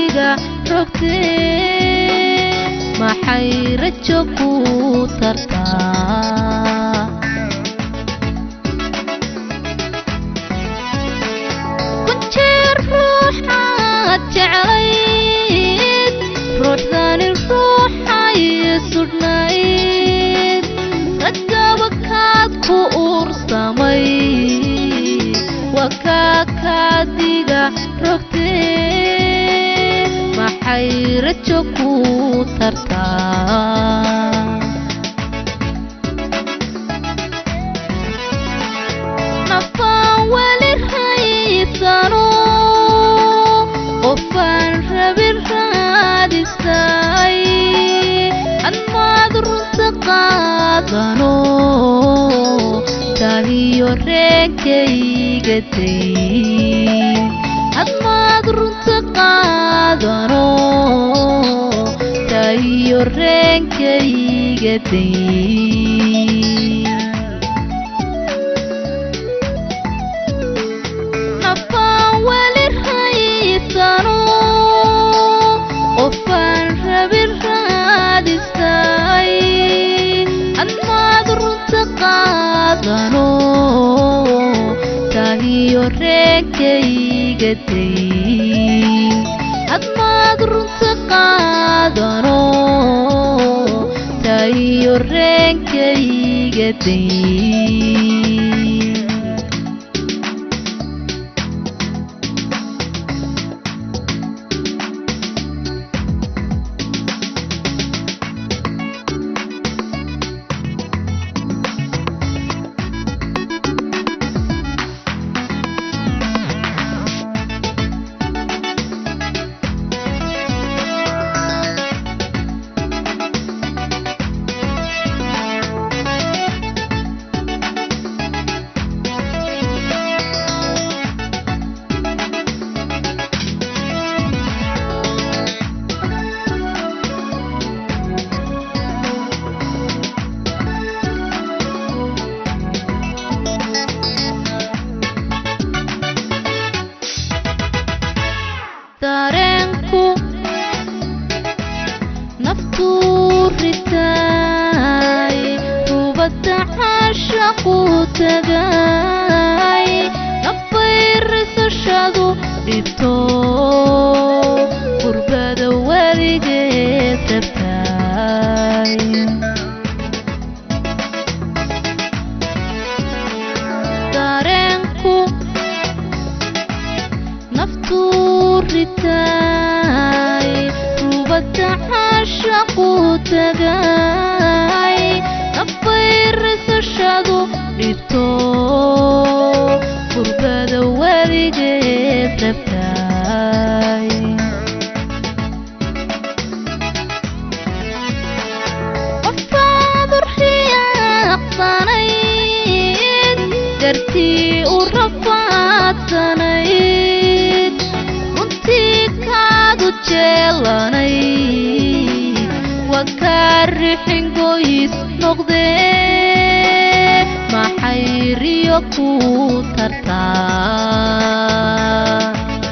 diga rogte maxay rajo ku tartaa kunjeer ruuxaad jeclayd ruuxdan ruuxay sudhnayd ragaba kaad ku uursamay وكاكا ديغا ركتي maxay rajo ku tartaa nafaan weli haysano qofaan rabin raadistay admaad runta qaadano tahiyo reekayga day admaad runta qaadano tahiyo reekayga day nafaan weli haysano qofaan rabin raadistay admaad runta qaadano tahiyo reekayga day admaad runta qaadano tahiyo reekayga day dareenku naftu ritay rubada caashaqu tagay nafayrisashadu dhibto qurbada weligeed rabtay dareenku naftu ritay rubada caashaqu tagay nafayrisashadu dhibto qurbada weligeed rabtay qofaad urxiyaaqsanayd dartii u rafaadsanayd jeelanay wakaa rixin goys noqdee maxay riyo ku tartaa